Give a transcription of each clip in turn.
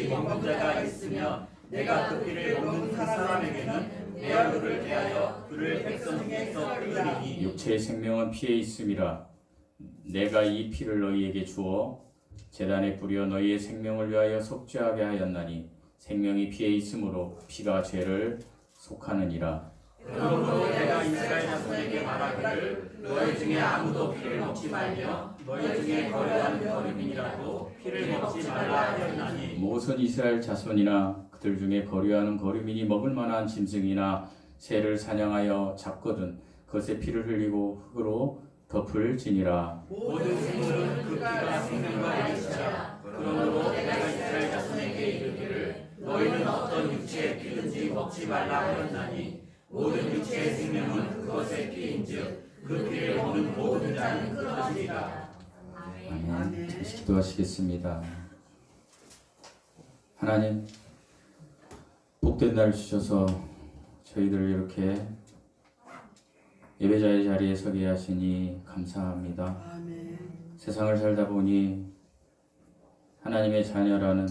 피 먹는 자가 있으며 내가 그 피를 먹는 그 사람에게는 내 얼굴을 대하여 그를 백성 중에서 끊으리니 육체의 생명은 피에 있음이라. 내가 이 피를 너희에게 주어 제단에 뿌려 너희의 생명을 위하여 속죄하게 하였나니 생명이 피에 있으므로 피가 죄를 속하느니라. 그러므로 내가 이스라엘 자손에게 말하기를 너희 중에 아무도 피를 먹지 말며 너희 중에 거류하는 거류민이라도 피를 먹지 말라 하였나니 모든 이스라엘 자손이나 그들 중에 거류하는 거류민이 먹을 만한 짐승이나 새를 사냥하여 잡거든 그것의 피를 흘리고 흙으로 덮을 지니라. 모든 생물은 그 피가 생명과 일치라. 그러므로 내가 이스라엘 자손에게 이르기를 너희는 어떤 육체의 피든지 먹지 말라 하였나니 모든 육체의 생명은 그것의 피인즉 그 피를 먹는 모든 자는 그것이리라. 아멘. 다시 기도하시겠습니다. 하나님, 복된 날 주셔서 저희들을 이렇게 예배자의 자리에 서게 하시니 감사합니다. 아멘. 세상을 살다 보니 하나님의 자녀라는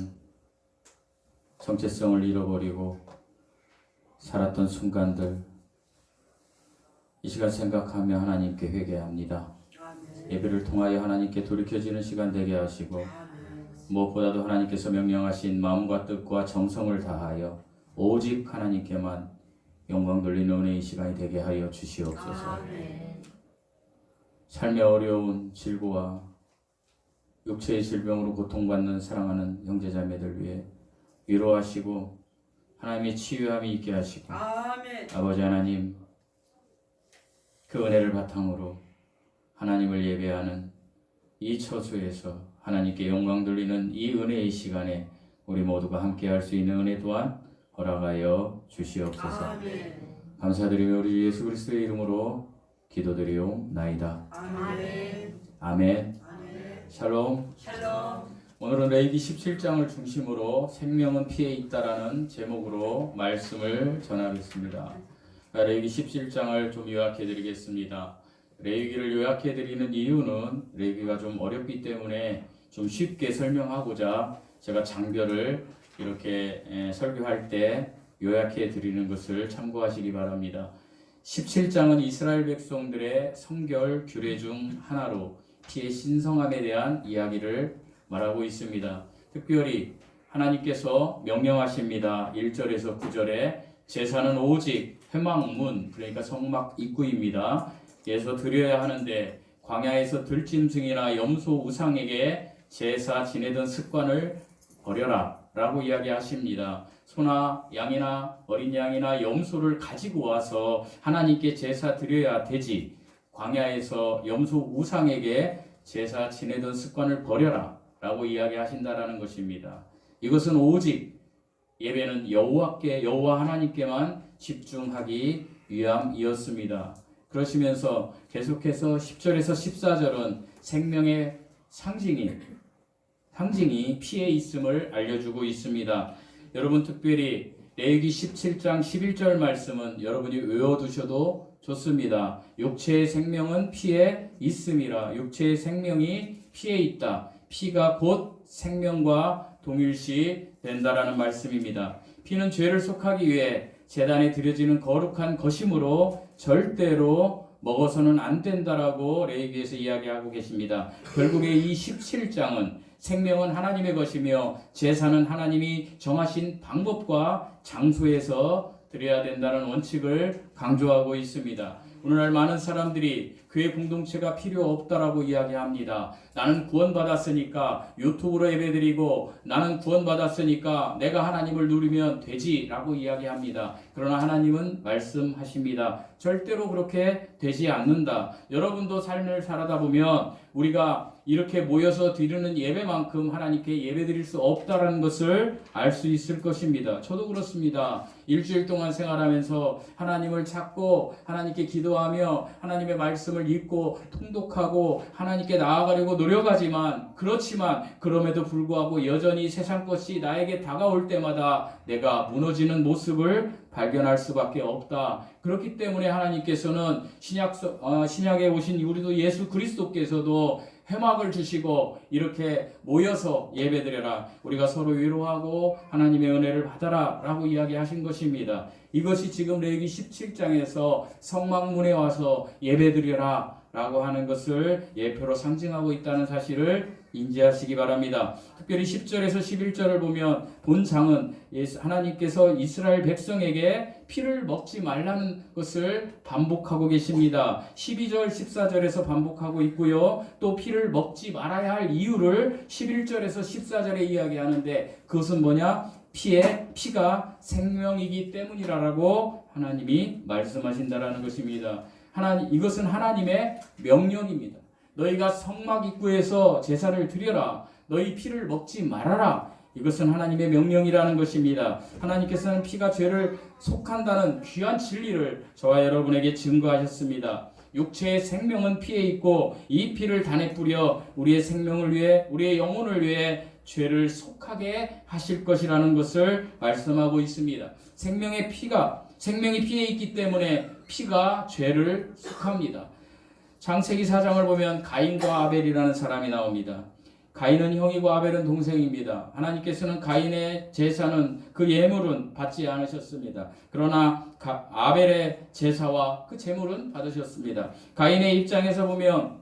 정체성을 잃어버리고 살았던 순간들, 이 시간 생각하며 하나님께 회개합니다. 아멘. 예배를 통하여 하나님께 돌이켜지는 시간 되게 하시고 아멘. 무엇보다도 하나님께서 명령하신 마음과 뜻과 정성을 다하여 오직 하나님께만 영광 돌리는 은혜의 시간이 되게 하여 주시옵소서. 아멘. 삶의 어려운 질고와 육체의 질병으로 고통받는 사랑하는 형제자매들 위해 위로하시고 하나님의 치유함이 있게 하시고 아멘. 아버지 하나님, 그 은혜를 바탕으로 하나님을 예배하는 이 처소에서 하나님께 영광 돌리는 이 은혜의 시간에 우리 모두가 함께 할 수 있는 은혜 또한 허락하여 주시옵소서. 아멘. 감사드리며 우리 주 예수 그리스도의 이름으로 기도드리옵나이다. 아멘. 아멘. 아멘. 샬롬. 샬롬. 오늘은 레위기 17장을 중심으로 생명은 피에 있다라는 제목으로 말씀을 전하겠습니다. 레위기 17장을 좀 요약해 드리겠습니다. 레위기를 요약해 드리는 이유는 레위기가 좀 어렵기 때문에 좀 쉽게 설명하고자 제가 장별을 이렇게 설교할 때 요약해 드리는 것을 참고하시기 바랍니다. 17장은 이스라엘 백성들의 성결 규례 중 하나로 피의 신성함에 대한 이야기를 말하고 있습니다. 특별히 하나님께서 명령하십니다. 1절에서 9절에 제사는 오직 회막문, 그러니까 성막 입구입니다. 에서 드려야 하는데 광야에서 들짐승이나 염소 우상에게 제사 지내던 습관을 버려라 라고 이야기하십니다. 소나 양이나 어린 양이나 염소를 가지고 와서 하나님께 제사 드려야 되지, 광야에서 염소 우상에게 제사 지내던 습관을 버려라 라고 이야기하신다라는 것입니다. 이것은 오직 예배는 여호와 하나님께만 집중하기 위함이었습니다. 그러시면서 계속해서 10절에서 14절은 생명의 상징이 피에 있음을 알려주고 있습니다. 여러분 특별히 레위기 17장 11절 말씀은 여러분이 외워두셔도 좋습니다. 육체의 생명은 피에 있음이라. 육체의 생명이 피에 있다. 피가 곧 생명과 동일시 된다라는 말씀입니다. 피는 죄를 속하기 위해 제단에 드려지는 거룩한 것이므로 절대로 먹어서는 안 된다라고 레위기에서 이야기하고 계십니다. 결국에 이 17장은 생명은 하나님의 것이며 제사는 하나님이 정하신 방법과 장소에서 드려야 된다는 원칙을 강조하고 있습니다. 오늘날 많은 사람들이 교회 공동체가 필요 없다라고 이야기합니다. 나는 구원받았으니까 유튜브로 예배드리고 나는 구원받았으니까 내가 하나님을 누리면 되지라고 이야기합니다. 그러나 하나님은 말씀하십니다. 절대로 그렇게 되지 않는다. 여러분도 삶을 살아다 보면 우리가 이렇게 모여서 드리는 예배만큼 하나님께 예배드릴 수 없다라는 것을 알 수 있을 것입니다. 저도 그렇습니다. 일주일 동안 생활하면서 하나님을 찾고 하나님께 기도하며 하나님의 말씀을 읽고 통독하고 하나님께 나아가려고 노력하지만 그렇지만 그럼에도 불구하고 여전히 세상 것이 나에게 다가올 때마다 내가 무너지는 모습을 발견할 수밖에 없다. 그렇기 때문에 하나님께서는 신약에 오신 우리도 예수 그리스도께서도 회막을 주시고 이렇게 모여서 예배드려라. 우리가 서로 위로하고 하나님의 은혜를 받아라 라고 이야기하신 것입니다. 이것이 지금 레위기 17장에서 성막문에 와서 예배드려라 라고 하는 것을 예표로 상징하고 있다는 사실을 인지하시기 바랍니다. 특별히 10절에서 11절을 보면 본장은 하나님께서 이스라엘 백성에게 피를 먹지 말라는 것을 반복하고 계십니다. 12절, 14절에서 반복하고 있고요. 또 피를 먹지 말아야 할 이유를 11절에서 14절에 이야기하는데 그것은 뭐냐? 피가 생명이기 때문이라고 하나님이 말씀하신다라는 것입니다. 이것은 하나님의 명령입니다. 너희가 성막 입구에서 제사를 드려라. 너희 피를 먹지 말아라. 이것은 하나님의 명령이라는 것입니다. 하나님께서는 피가 죄를 속한다는 귀한 진리를 저와 여러분에게 증거하셨습니다. 육체의 생명은 피에 있고 이 피를 단에 뿌려 우리의 생명을 위해 우리의 영혼을 위해 죄를 속하게 하실 것이라는 것을 말씀하고 있습니다. 생명이 피에 있기 때문에 피가 죄를 속합니다. 창세기 4장을 보면 가인과 아벨이라는 사람이 나옵니다. 가인은 형이고 아벨은 동생입니다. 하나님께서는 가인의 제사는 그 예물은 받지 않으셨습니다. 그러나 아벨의 제사와 그 제물은 받으셨습니다. 가인의 입장에서 보면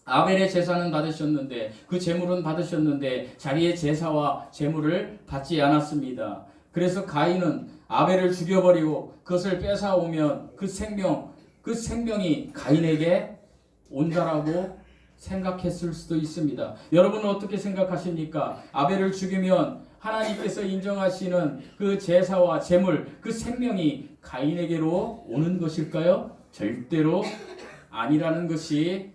아벨의 제사는 받으셨는데 그 제물은 받으셨는데 자기의 제사와 제물을 받지 않았습니다. 그래서 가인은 아벨을 죽여버리고 그것을 뺏어오면 그 생명이 가인에게 온다라고 생각했을 수도 있습니다. 여러분은 어떻게 생각하십니까? 아벨을 죽이면 하나님께서 인정하시는 그 제사와 제물, 그 생명이 가인에게로 오는 것일까요? 절대로 아니라는 것이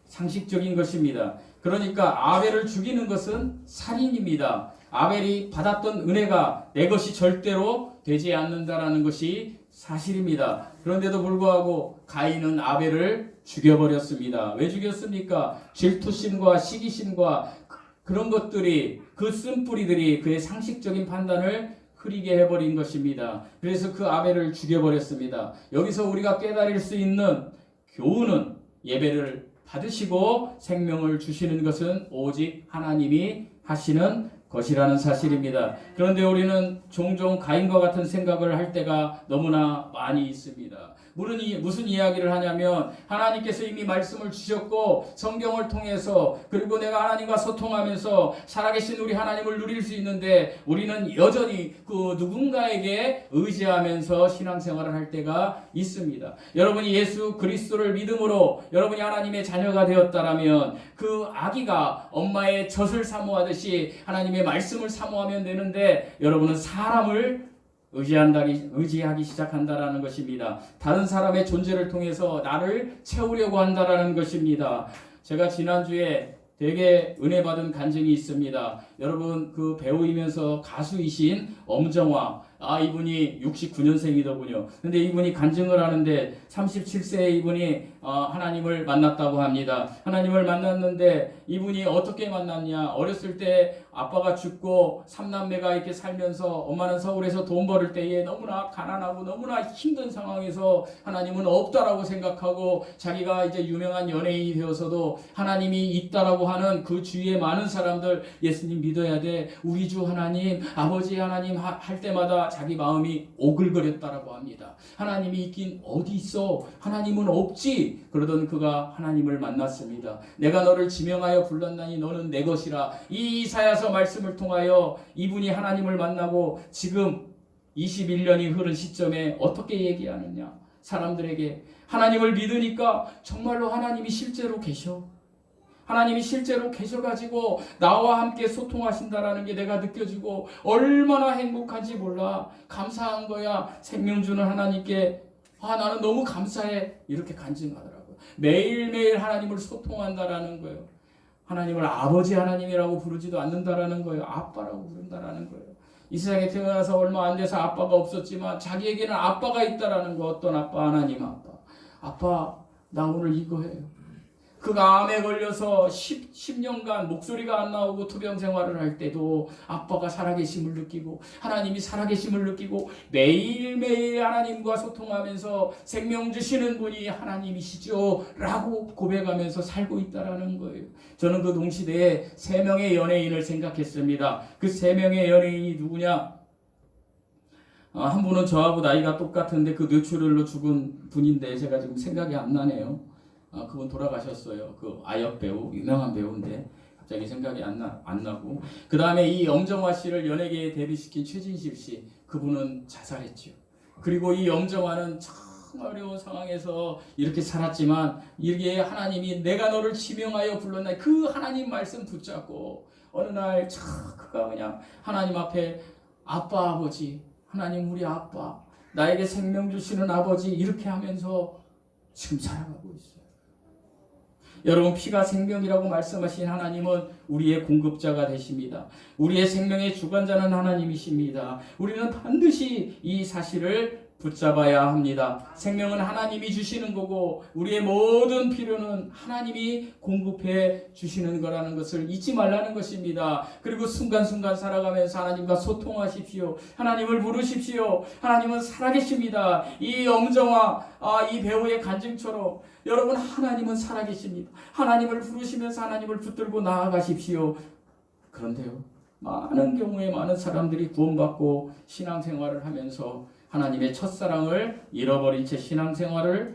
상식적인 것입니다. 그러니까 아벨을 죽이는 것은 살인입니다. 아벨이 받았던 은혜가 내 것이 절대로 되지 않는다라는 것이 사실입니다. 그런데도 불구하고 가인은 아벨을 죽여버렸습니다. 왜 죽였습니까? 질투심과 시기심과 그런 것들이 그 쓴뿌리들이 그의 상식적인 판단을 흐리게 해버린 것입니다. 그래서 그 아벨을 죽여버렸습니다. 여기서 우리가 깨달을 수 있는 교훈은 예배를 받으시고 생명을 주시는 것은 오직 하나님이 하시는 것이라는 사실입니다. 그런데 우리는 종종 가인과 같은 생각을 할 때가 너무나 많이 있습니다. 무슨 이야기를 하냐면 하나님께서 이미 말씀을 주셨고 성경을 통해서 그리고 내가 하나님과 소통하면서 살아계신 우리 하나님을 누릴 수 있는데 우리는 여전히 그 누군가에게 의지하면서 신앙생활을 할 때가 있습니다. 여러분이 예수 그리스도를 믿음으로 여러분이 하나님의 자녀가 되었다라면 그 아기가 엄마의 젖을 사모하듯이 하나님의 말씀을 사모하면 되는데 여러분은 사람을 의지하기 시작한다라는 것입니다. 다른 사람의 존재를 통해서 나를 채우려고 한다라는 것입니다. 제가 지난주에 되게 은혜 받은 간증이 있습니다. 여러분 그 배우이면서 가수이신 엄정화 이분이 69년생이더군요. 근데 이분이 간증을 하는데 37세에 이분이 하나님을 만났다고 합니다. 하나님을 만났는데 이분이 어떻게 만났냐? 어렸을 때 아빠가 죽고 삼남매가 이렇게 살면서 엄마는 서울에서 돈 벌을 때에 너무나 가난하고 너무나 힘든 상황에서 하나님은 없다라고 생각하고 자기가 이제 유명한 연예인이 되어서도 하나님이 있다라고 하는 그 주위에 많은 사람들 예수님 믿어야 돼. 우리 주 하나님, 아버지 하나님 할 때마다 자기 마음이 오글거렸다라고 합니다. 하나님이 있긴 어디 있어? 하나님은 없지. 그러던 그가 하나님을 만났습니다. 내가 너를 지명하여 불렀나니 너는 내 것이라. 이 이사야서 말씀을 통하여 이분이 하나님을 만나고 지금 21년이 흐른 시점에 어떻게 얘기하느냐? 사람들에게 하나님을 믿으니까 정말로 하나님이 실제로 계셔. 하나님이 실제로 계셔가지고 나와 함께 소통하신다라는 게 내가 느껴지고 얼마나 행복한지 몰라. 감사한 거야. 생명 주는 하나님께 나는 너무 감사해. 이렇게 간증하더라고요. 매일매일 하나님을 소통한다라는 거예요. 하나님을 아버지 하나님이라고 부르지도 않는다라는 거예요. 아빠라고 부른다라는 거예요. 이 세상에 태어나서 얼마 안 돼서 아빠가 없었지만 자기에게는 아빠가 있다라는 거. 어떤 아빠? 하나님 아빠. 아빠 나 오늘 이거 해요. 그가 암에 걸려서 10년간 목소리가 안 나오고 투병 생활을 할 때도 아빠가 살아계심을 느끼고 하나님이 살아계심을 느끼고 매일매일 하나님과 소통하면서 생명 주시는 분이 하나님이시죠 라고 고백하면서 살고 있다라는 거예요. 저는 그 동시대에 3명의 연예인을 생각했습니다. 그 3명의 연예인이 누구냐? 한 분은 저하고 나이가 똑같은데 그 뇌출혈로 죽은 분인데 제가 지금 생각이 안 나네요. 그분 돌아가셨어요. 그 아역 배우, 유명한 배우인데 갑자기 생각이 안 나고. 그 다음에 이 엄정화 씨를 연예계에 데뷔시킨 최진실 씨, 그분은 자살했죠. 그리고 이 엄정화는 참 어려운 상황에서 이렇게 살았지만 이게 하나님이 내가 너를 지명하여 불렀나 그 하나님 말씀 붙잡고 어느 날 그가 그냥 하나님 앞에 아빠 아버지 하나님 우리 아빠 나에게 생명 주시는 아버지 이렇게 하면서 지금 살아가고 있어요. 여러분 피가 생명이라고 말씀하신 하나님은 우리의 공급자가 되십니다. 우리의 생명의 주관자는 하나님이십니다. 우리는 반드시 이 사실을 붙잡아야 합니다. 생명은 하나님이 주시는 거고 우리의 모든 필요는 하나님이 공급해 주시는 거라는 것을 잊지 말라는 것입니다. 그리고 순간순간 살아가면서 하나님과 소통하십시오. 하나님을 부르십시오. 하나님은 살아계십니다. 이 엄정화 이 배우의 간증처럼 여러분 하나님은 살아계십니다. 하나님을 부르시면서 하나님을 붙들고 나아가십시오. 그런데요 많은 경우에 많은 사람들이 구원받고 신앙생활을 하면서 하나님의 첫사랑을 잃어버린 채 신앙생활을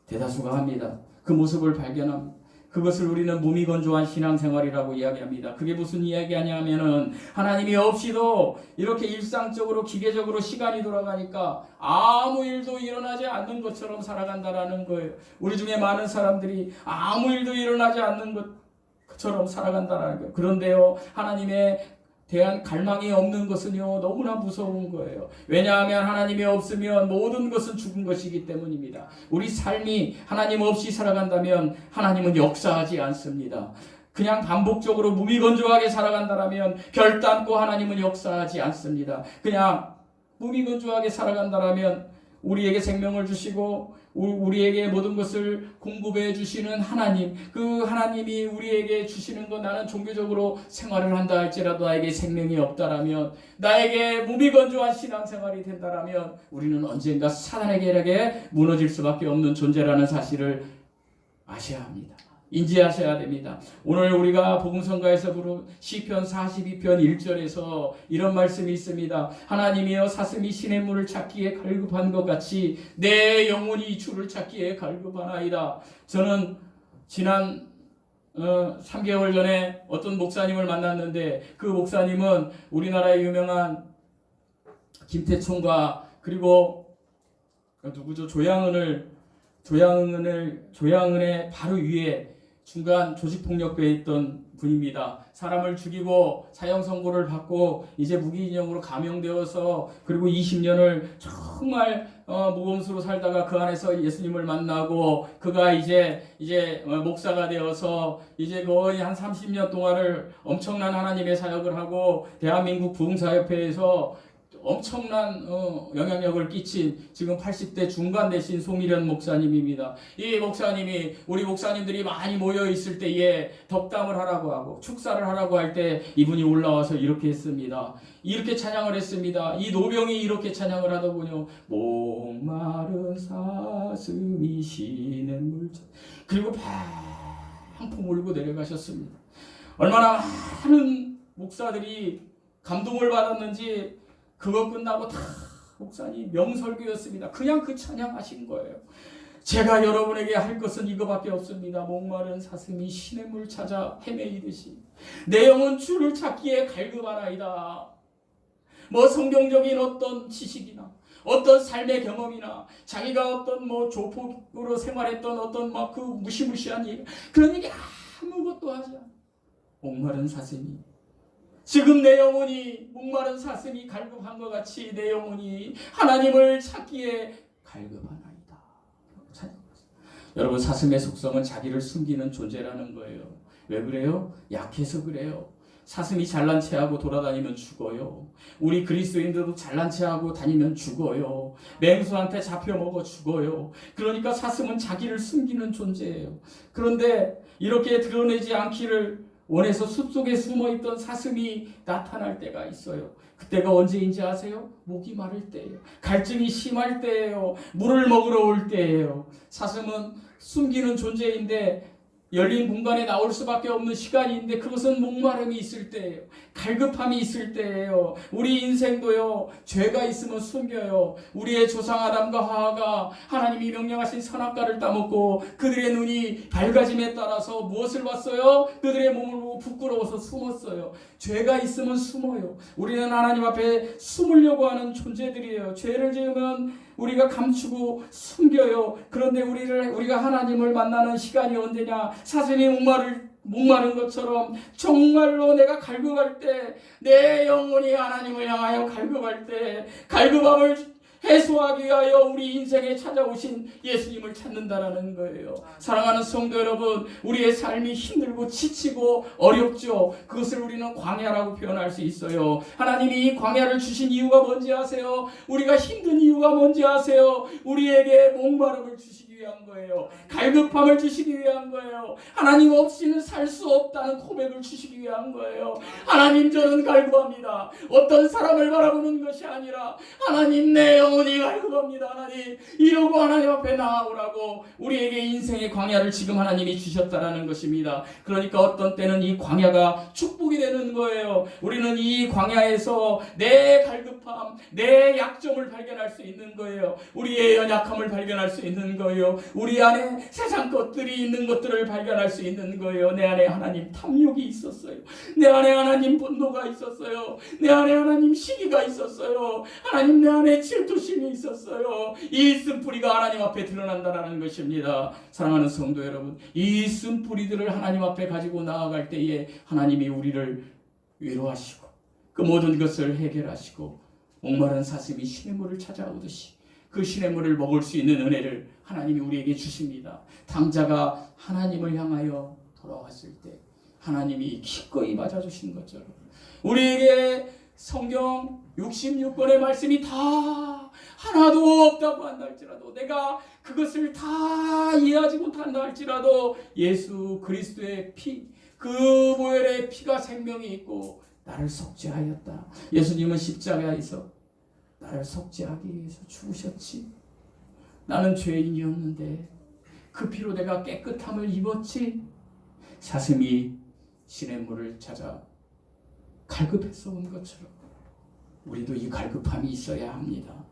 대다수가 합니다. 그 모습을 발견합니다. 그것을 우리는 무미건조한 신앙생활이라고 이야기합니다. 그게 무슨 이야기하냐면은 하나님이 없이도 이렇게 일상적으로 기계적으로 시간이 돌아가니까 아무 일도 일어나지 않는 것처럼 살아간다라는 거예요. 우리 중에 많은 사람들이 아무 일도 일어나지 않는 것처럼 살아간다라는 거예요. 그런데요 하나님의 대한 갈망이 없는 것은요 너무나 무서운 거예요. 왜냐하면 하나님이 없으면 모든 것은 죽은 것이기 때문입니다. 우리 삶이 하나님 없이 살아간다면 하나님은 역사하지 않습니다. 그냥 반복적으로 무미건조하게 살아간다면 결단코 하나님은 역사하지 않습니다. 그냥 무미건조하게 살아간다면 우리에게 생명을 주시고 우리에게 모든 것을 공급해 주시는 하나님, 그 하나님이 우리에게 주시는 것, 나는 종교적으로 생활을 한다 할지라도 나에게 생명이 없다라면, 나에게 무미건조한 신앙생활이 된다라면 우리는 언젠가 사단의 계략에 무너질 수밖에 없는 존재라는 사실을 아셔야 합니다. 인지하셔야 됩니다. 오늘 우리가 복음성가에서 부른 시편 42편 1절에서 이런 말씀이 있습니다. 하나님이여 사슴이 시냇물을 찾기에 갈급한 것 같이 내 영혼이 주를 찾기에 갈급하나이다. 저는 지난 3개월 전에 어떤 목사님을 만났는데 그 목사님은 우리나라의 유명한 김태총과 그리고 누구죠? 조양은의 바로 위에 중간 조직폭력배에 있던 분입니다. 사람을 죽이고 사형 선고를 받고 이제 무기징역으로 감형되어서 그리고 20년을 정말 모범수로 살다가 그 안에서 예수님을 만나고 그가 이제 목사가 되어서 이제 거의 한 30년 동안을 엄청난 하나님의 사역을 하고 대한민국 부흥사협회에서 엄청난 영향력을 끼친 지금 80대 중반 되신 송일현 목사님입니다. 이 목사님이 우리 목사님들이 많이 모여 있을 때에 덕담을 하라고 하고 축사를 하라고 할 때 이분이 올라와서 이렇게 했습니다. 이렇게 찬양을 했습니다. 이 노병이 이렇게 찬양을 하더군요. 목마른 사슴이 시냇물 그리고 팡풍 울고 내려가셨습니다. 얼마나 많은 목사들이 감동을 받았는지 그거 끝나고 다 목사님 명설교였습니다. 그냥 그 찬양하신 거예요. 제가 여러분에게 할 것은 이거밖에 없습니다. 목마른 사슴이 시냇물 찾아 헤매이듯이 내 영혼 주를 찾기에 갈급하나이다. 뭐 성경적인 어떤 지식이나 어떤 삶의 경험이나 자기가 어떤 조폭으로 생활했던 어떤 그 무시무시한 일 그런 얘기 아무것도 하지 않아. 목마른 사슴이 지금 내 영혼이 목마른 사슴이 갈급한 것 같이 내 영혼이 하나님을 찾기에 갈급하나이다. 여러분 사슴의 속성은 자기를 숨기는 존재라는 거예요. 왜 그래요? 약해서 그래요. 사슴이 잘난 체하고 돌아다니면 죽어요. 우리 그리스도인들도 잘난 체하고 다니면 죽어요. 맹수한테 잡혀먹어 죽어요. 그러니까 사슴은 자기를 숨기는 존재예요. 그런데 이렇게 드러내지 않기를 원해서 숲속에 숨어있던 사슴이 나타날 때가 있어요. 그때가 언제인지 아세요? 목이 마를 때예요. 갈증이 심할 때예요. 물을 먹으러 올 때예요. 사슴은 숨기는 존재인데 열린 공간에 나올 수밖에 없는 시간인데 그것은 목마름이 있을 때예요. 갈급함이 있을 때예요. 우리 인생도요. 죄가 있으면 숨겨요. 우리의 조상 아담과 하와가 하나님이 명령하신 선악과를 따먹고 그들의 눈이 밝아짐에 따라서 무엇을 봤어요? 그들의 몸을 보고 부끄러워서 숨었어요. 죄가 있으면 숨어요. 우리는 하나님 앞에 숨으려고 하는 존재들이에요. 죄를 지으면 우리가 감추고 숨겨요. 그런데 우리가 하나님을 만나는 시간이 언제냐? 사슴이 목마른 것처럼 정말로 내가 갈급할 때, 내 영혼이 하나님을 향하여 갈급할 때, 갈급함을 해소하기 위하여 우리 인생에 찾아오신 예수님을 찾는다라는 거예요. 사랑하는 성도 여러분, 우리의 삶이 힘들고 지치고 어렵죠. 그것을 우리는 광야라고 표현할 수 있어요. 하나님이 이 광야를 주신 이유가 뭔지 아세요? 우리가 힘든 이유가 뭔지 아세요? 우리에게 목마름을 주시기 위한 거예요. 갈급함을 주시기 위한 거예요. 하나님 없이는 살 수 없다는 고백을 주시기 위한 거예요. 하나님, 저는 갈급합니다. 어떤 사람을 바라보는 것이 아니라 하나님, 내 영혼이 갈급합니다. 하나님, 이러고 하나님 앞에 나아오라고 우리에게 인생의 광야를 지금 하나님이 주셨다라는 것입니다. 그러니까 어떤 때는 이 광야가 축복이 되는 거예요. 우리는 이 광야에서 내 갈급함, 내 약점을 발견할 수 있는 거예요. 우리의 연약함을 발견할 수 있는 거예요. 우리 안에 세상 것들이 있는 것들을 발견할 수 있는 거예요. 내 안에 하나님 탐욕이 있었어요. 내 안에 하나님 분노가 있었어요. 내 안에 하나님 시기가 있었어요. 하나님, 내 안에 질투심이 있었어요. 이 쓴뿌리가 하나님 앞에 드러난다는 것입니다. 사랑하는 성도 여러분, 이 쓴뿌리들을 하나님 앞에 가지고 나아갈 때에 하나님이 우리를 위로하시고 그 모든 것을 해결하시고 목마른 사슴이 시냇물을 찾아오듯이 그 시냇물을 먹을 수 있는 은혜를 하나님이 우리에게 주십니다. 당자가 하나님을 향하여 돌아왔을 때 하나님이 기꺼이 맞아주신 것처럼 우리에게 성경 66권의 말씀이 다 하나도 없다고 한다 할지라도, 내가 그것을 다 이해하지 못한다 할지라도 예수 그리스도의 피, 그 보혈의 피가 생명이 있고 나를 속죄하였다. 예수님은 십자가에서 나를 속죄하기 위해서 죽으셨지. 나는 죄인이었는데 그 피로 내가 깨끗함을 입었지. 사슴이 시냇물을 찾아 갈급해서 온 것처럼 우리도 이 갈급함이 있어야 합니다.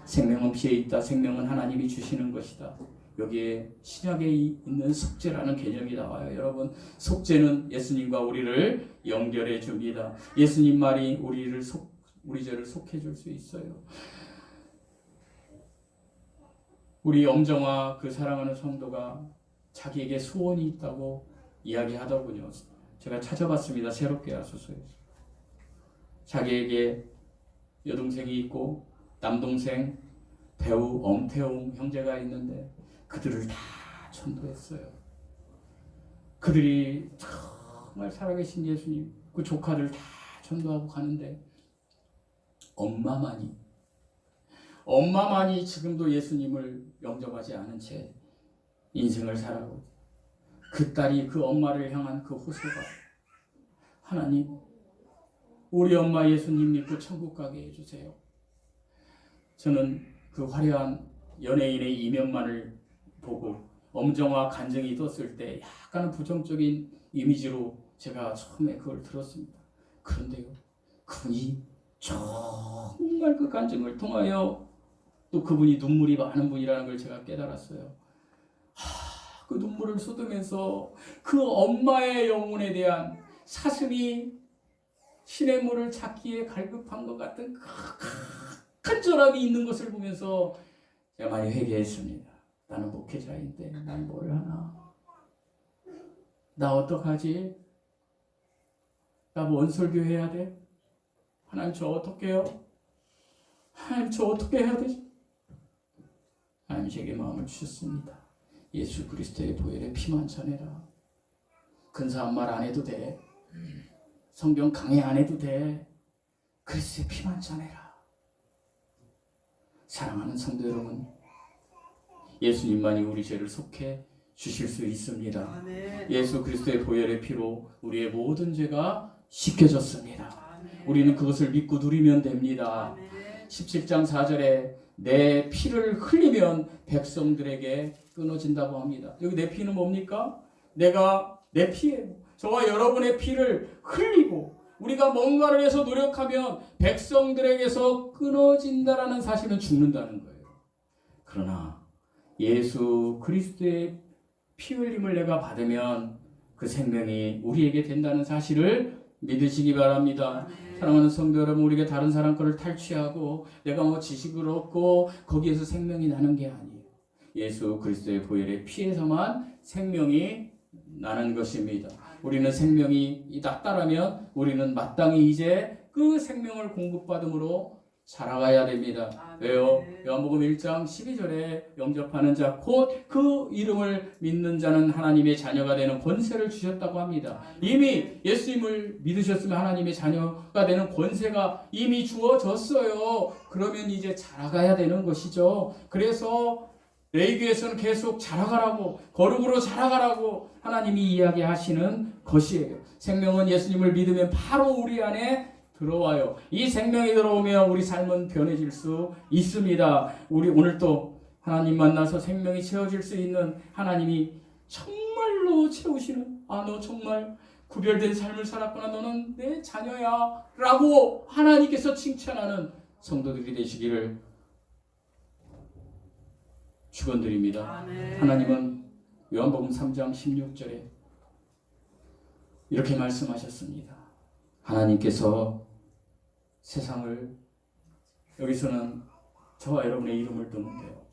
생명은 피에 있다. 생명은 하나님이 주시는 것이다. 여기에 신약에 있는 속죄라는 개념이 나와요. 여러분, 속죄는 예수님과 우리를 연결해 줍니다. 예수님 말이 우리 죄를 속해 줄 수 있어요. 우리 엄정화 그 사랑하는 성도가 자기에게 소원이 있다고 이야기하더군요. 제가 찾아봤습니다. 새롭게 하소서에서. 자기에게 여동생이 있고 남동생 배우 엄태웅 형제가 있는데 그들을 다 전도했어요. 그들이 정말 살아계신 예수님, 그 조카들 다 전도하고 가는데 엄마만이 지금도 예수님을 영접하지 않은 채 인생을 살아가고, 그 딸이 그 엄마를 향한 그 호소가, 하나님, 우리 엄마 예수님 믿고 천국 가게 해주세요. 저는 그 화려한 연예인의 이면만을 보고 엄정화 간증이 떴을 때 약간 부정적인 이미지로 제가 처음에 그걸 들었습니다. 그런데요, 그분이 정말 그 간증을 통하여 또 그분이 눈물이 많은 분이라는 걸 제가 깨달았어요. 그 눈물을 쏟으면서 그 엄마의 영혼에 대한 사슴이 시냇물을 찾기에 갈급한 것 같은 그 간절함이 있는 것을 보면서 제가 많이 회개했습니다. 나는 목회자인데 난 뭘 하나? 나 어떡하지? 나 원설교 해야 돼? 하나님, 저 어떻게 해요? 하나님, 저 어떻게 해야 되지? 하나님 제게 마음을 주셨습니다. 예수 그리스도의 보혈의 피만 전해라. 근사한 말 안 해도 돼. 성경 강해 안 해도 돼. 그리스도의 피만 전해라. 사랑하는 성도 여러분, 예수님만이 우리 죄를 속해 주실 수 있습니다. 아멘. 예수 그리스도의 보혈의 피로 우리의 모든 죄가 씻겨졌습니다. 아멘. 우리는 그것을 믿고 누리면 됩니다. 아멘. 17장 4절에 내 피를 흘리면 백성들에게 끊어진다고 합니다. 여기 내 피는 뭡니까? 내 피예요. 저와 여러분의 피를 흘리고 우리가 뭔가를 해서 노력하면 백성들에게서 끊어진다라는 사실은 죽는다는 거예요. 그러나 예수 그리스도의 피 흘림을 내가 받으면 그 생명이 우리에게 된다는 사실을 믿으시기 바랍니다. 아멘. 사랑하는 성도 여러분, 우리가 다른 사람 거를 탈취하고 내가 뭐 지식을 얻고 거기에서 생명이 나는 게 아니에요. 예수 그리스도의 보혈의 피에서만 생명이 나는 것입니다. 우리는 생명이 낮다라면 우리는 마땅히 이제 그 생명을 공급받음으로 자라가야 됩니다. 아멘. 왜요? 요한복음 1장 12절에 영접하는 자 곧 그 이름을 믿는 자는 하나님의 자녀가 되는 권세를 주셨다고 합니다. 이미 예수님을 믿으셨으면 하나님의 자녀가 되는 권세가 이미 주어졌어요. 그러면 이제 자라가야 되는 것이죠. 그래서 레위기에서는 계속 자라가라고, 거룩으로 자라가라고 하나님이 이야기하시는 것이에요. 생명은 예수님을 믿으면 바로 우리 안에 들어와요. 이 생명이 들어오면 우리 삶은 변해질 수 있습니다. 우리 오늘 또 하나님 만나서 생명이 채워질 수 있는 하나님이 정말로 채우시는, 너 정말 구별된 삶을 살았구나, 너는 내 자녀야 라고 하나님께서 칭찬하는 성도들이 되시기를 축원드립니다. 아멘. 하나님은 요한복음 3장 16절에 이렇게 말씀하셨습니다. 하나님께서 세상을, 여기서는 저와 여러분의 이름을 두는데요,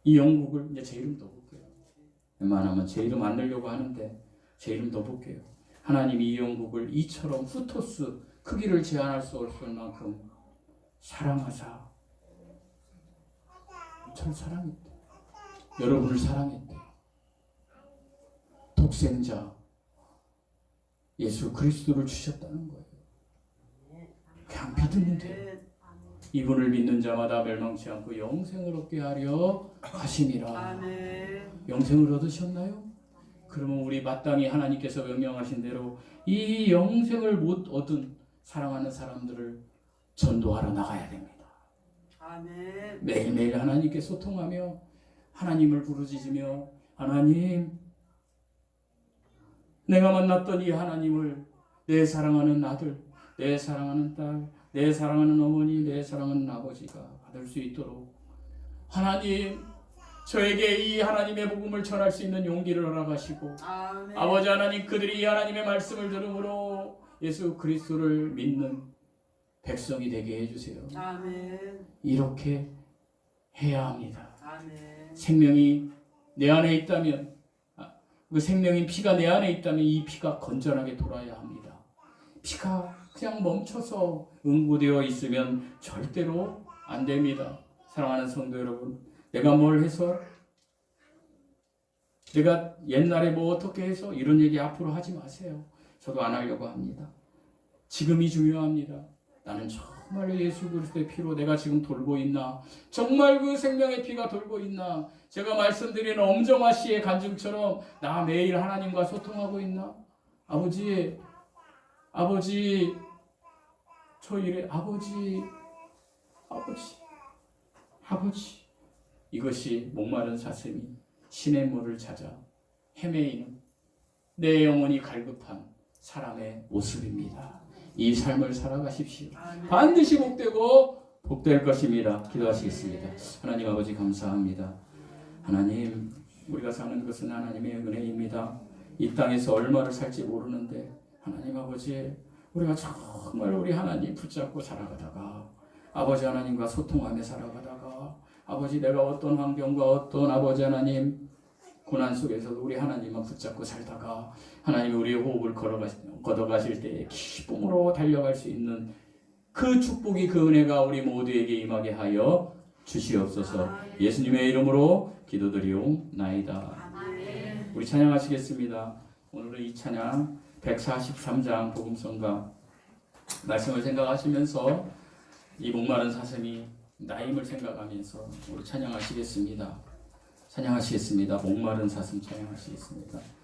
이 영국을 이제 제 이름 넣어볼게요. 웬만하면 제 이름 안 넣으려고 하는데 제 이름 넣어볼게요. 하나님이 이 영국을 이처럼 후토스 크기를 제한할 수 없을 만큼 사랑하사 저를 사랑했대. 여러분을 사랑했대. 독생자 예수 그리스도를 주셨다는 거예요. 그냥 믿으면 돼요. 이분을 믿는 자마다 멸망치 않고 영생을 얻게 하려 하심이라. 아멘. 영생을 얻으셨나요? 그러면 우리 마땅히 하나님께서 명령하신 대로 이 영생을 못 얻은 사랑하는 사람들을 전도하러 나가야 됩니다. 아멘. 매일매일 하나님께 소통하며 하나님을 부르짖으며, 하나님, 내가 만났던 이 하나님을 내 사랑하는 아들, 내 사랑하는 딸, 내 사랑하는 어머니, 내 사랑하는 아버지가 받을 수 있도록 하나님, 저에게 이 하나님의 복음을 전할 수 있는 용기를 허락하시고, 아멘. 아버지 하나님, 그들이 이 하나님의 말씀을 들음으로 예수 그리스도를 믿는 백성이 되게 해주세요. 아멘. 이렇게 해야 합니다. 아멘. 생명이 내 안에 있다면, 그 생명인 피가 내 안에 있다면 이 피가 건전하게 돌아야 합니다. 피가 그냥 멈춰서 응고되어 있으면 절대로 안 됩니다. 사랑하는 성도 여러분, 내가 뭘 해서, 내가 옛날에 뭐 어떻게 해서, 이런 얘기 앞으로 하지 마세요. 저도 안 하려고 합니다. 지금이 중요합니다. 나는 정말로 예수 그리스도의 피로 내가 지금 돌고 있나? 정말 그 생명의 피가 돌고 있나? 제가 말씀드리는 엄정화 씨의 간증처럼 나 매일 하나님과 소통하고 있나? 아버지, 저 이래, 아버지. 이것이 목마른 사슴이 신의 물을 찾아 헤매이는 내 영혼이 갈급한 사람의 모습입니다. 이 삶을 살아가십시오. 아멘. 반드시 복되고 복될 것입니다. 기도하시겠습니다. 하나님 아버지 감사합니다. 하나님, 우리가 사는 것은 하나님의 은혜입니다. 이 땅에서 얼마를 살지 모르는데 하나님 아버지, 우리가 정말 우리 하나님 붙잡고 살아가다가 아버지 하나님과 소통하며 살아가다가 아버지, 내가 어떤 환경과 어떤 아버지 하나님 고난 속에서도 우리 하나님만 붙잡고 살다가 하나님 우리의 호흡을 걷어가실 때에 기쁨으로 달려갈 수 있는 그 축복이, 그 은혜가 우리 모두에게 임하게 하여 주시옵소서. 예수님의 이름으로 기도드리옵나이다. 아멘. 우리 찬양하시겠습니다. 오늘은 이 찬양 143장 복음성가 말씀을 생각하시면서 이 목마른 사슴이 나임을 생각하면서 우리 찬양하시겠습니다. 찬양하시겠습니다. 목마른 사슴 찬양하시겠습니다.